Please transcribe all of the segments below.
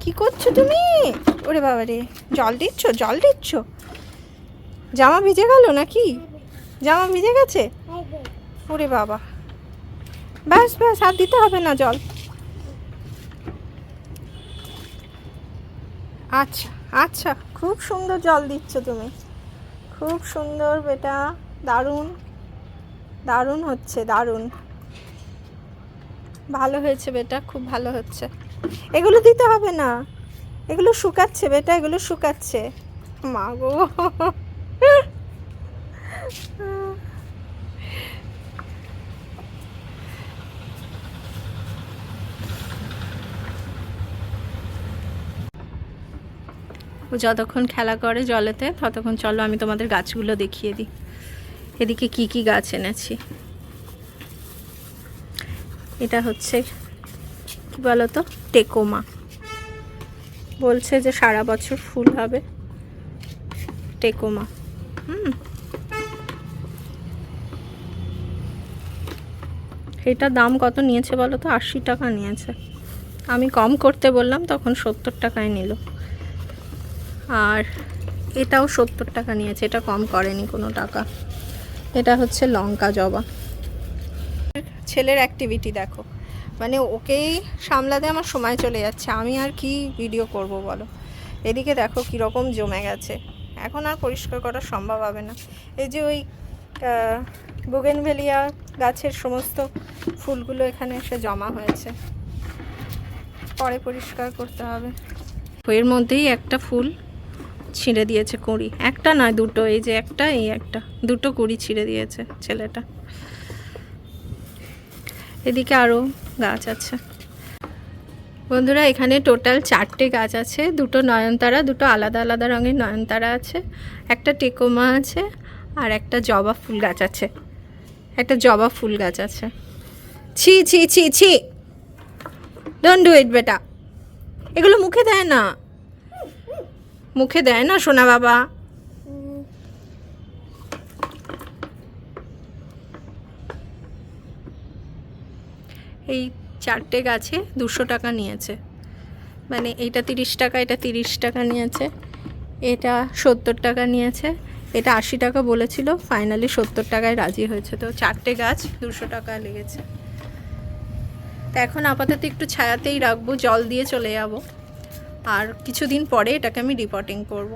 কি করছো তুমি? ওরে বাবা রে, জল দিচ্ছ? জল দিচ্ছ? জামা ভিজে গেল নাকি? জামা ভিজে গেছে? ওরে বাবা, ব্যাস ব্যাস, আর দিতে হবে না জল। আচ্ছা আচ্ছা, খুব সুন্দর জল দিচ্ছ তুমি, খুব সুন্দর বেটা, দারুণ দারুণ হচ্ছে, দারুণ ভালো হয়েছে বেটা, খুব ভালো হচ্ছে। এগুলো দিতে হবে না, এগুলো শুকাচ্ছে বেটা, এগুলো শুকাচ্ছে। মা গো, ও যতক্ষণ খেলা করে জলেতে ততক্ষণ চলো আমি তোমাদের গাছগুলো দেখিয়ে দিই। এদিকে কি কি গাছ এনেছি। এটা হচ্ছে কি বলো তো, টেকোমা। বলছে যে সারা বছর ফুল হবে, টেকোমা। এটার দাম কত নিয়েছে বলো তো? 80 টাকা নিয়েছে। আমি কম করতে বললাম, তখন 70 টাকায় নিল। আর এটাও 70 টাকা নিয়েছে, এটা কম করেনি কোনো টাকা। এটা হচ্ছে লঙ্কা জবা। ছেলের অ্যাক্টিভিটি দেখো, মানে ওকেই সামলাতে আমার সময় চলে যাচ্ছে, আমি আর কি ভিডিও করব বলো। এদিকে দেখো কীরকম জমে গেছে, এখন আর পরিষ্কার করা সম্ভব হবে না। এই যে ওই বুগেনভেলিয়া গাছের সমস্ত ফুলগুলো এখানে এসে জমা হয়েছে, পরে পরিষ্কার করতে হবে। এর মধ্যেই একটা ফুল ছিঁড়ে দিয়েছে, কুঁড়ি, একটা নয় দুটো, এই যে একটা, এই একটা, দুটো কুঁড়ি ছিঁড়ে দিয়েছে ছেলেটা। এদিকে আরও গাছ আছে বন্ধুরা, এখানে টোটাল 4টে গাছ আছে, দুটো নয়নতারা, দুটো আলাদা আলাদা রঙের নয়নতারা আছে, একটা টেকোমা আছে, আর একটা জবা ফুল গাছ আছে, একটা জবা ফুল গাছ আছে। ছি ছি ছি ছি, ডোন্ট ডু ইট বেটা, এগুলো মুখে দেয় না, মুখে দেয় না সোনা বাবা। এই 4টে গাছে 200 টাকা নিয়েছে, মানে এইটা 30 টাকা, এটা 30 টাকা নিয়েছে, এটা 70 টাকা নিয়েছে, এটা 80 টাকা বলেছিল, ফাইনালি 70 টাকায় রাজি হয়েছে। তো 4টে গাছ 200 টাকা লেগেছে। তো এখন আপাতত একটু ছায়াতেই রাখবো, জল দিয়ে চলে যাব, আর কিছুদিন পরে এটাকে আমি রিপোর্টিং করব।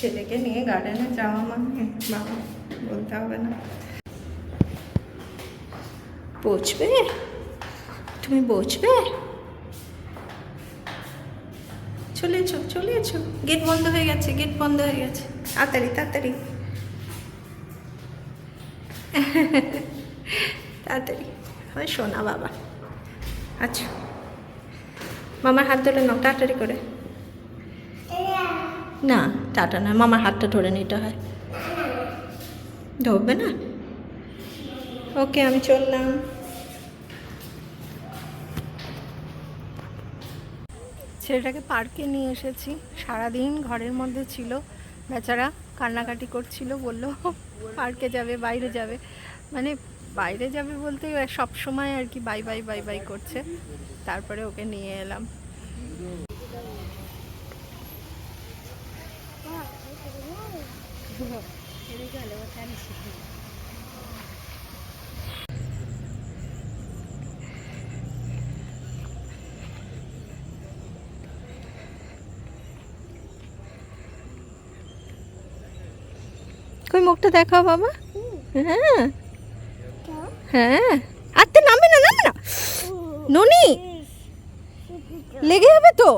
ছেলেকে নিয়ে গার্ডেনে যাওয়া মানে বাবা বলতে হবে না। বসবে তুমি, বসবে? চলে এসো চলে এসো, গেট বন্ধ হয়ে গেছে, গেট বন্ধ হয়ে গেছে, তাড়াতাড়ি তাড়াতাড়ি তাড়াতাড়ি। হয় শোনা বাবা, আচ্ছা মামার হাত ধরে নাও তাড়াতাড়ি করে। না টাটা না, মামার হাতটা ধরে নিতে হয়, ধরবে না। ওকে আমি চললাম। ছেলেটাকে পার্কে নিয়ে এসেছি, সারাদিন ঘরের মধ্যে ছিল, বেচারা কান্নাকাটি করছিল, বললো পার্কে যাবে, বাইরে যাবে, মানে বাইরে যাবে বলতে সব সময় আর কি বাই বাই বাই বাই করছে। তারপরে ওকে নিয়ে এলাম। কই মুখটা দেখাও বাবা। হ্যাঁ হ্যাঁ, আত্তে নামবে না, নামবে না ননি, লেগে যাবে তো।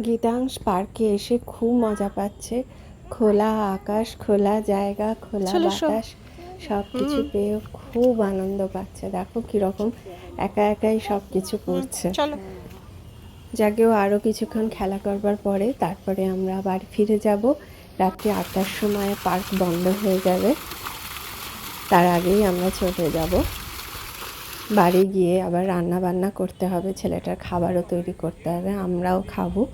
গীতাংশ পার্কে এসে খুব মজা পাচ্ছে, খোলা আকাশ, খোলা জায়গা, খোলা বাতাস, সব কিছু পেয়ে খুব আনন্দ পাচ্ছে। দেখো কীরকম একা একাই সব কিছু করছে। চলো যাকেও আরও কিছুক্ষণ খেলা করবার পরে তারপরে আমরা বাড়ি ফিরে যাব। রাত্রি 8টার সময় পার্ক বন্ধ হয়ে যাবে, তার আগেই আমরা চলে যাব। বাড়ি গিয়ে আবার রান্না বান্না করতে হবে, ছেলেটার খাবারও তৈরি করতে হবে, আমরাও খাবো।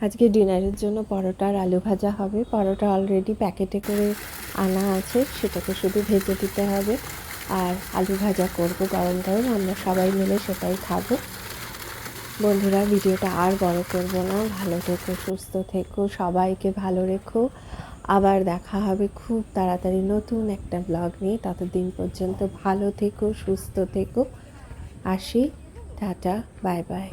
আজকে ডিনারের জন্য পরোটা আর আলু ভাজা হবে। পরোটা অলরেডি প্যাকেটে করে আনা আছে, সেটাকে শুধু ভেজে দিতে হবে। আর আলু ভাজা করব গরম গরম, আমরা সবাই মিলে সেটাই খাবো। বন্ধুরা, ভিডিওটা আর বড় করব না। ভালো থেকো, সুস্থ থেকো, সবাইকে ভালো রেখো। আবার দেখা হবে খুব তাড়াতাড়ি নতুন একটা ব্লগ নিয়ে। ততদিন পর্যন্ত ভালো থেকো, সুস্থ থেকো। আসি, টাটা, বাই বাই।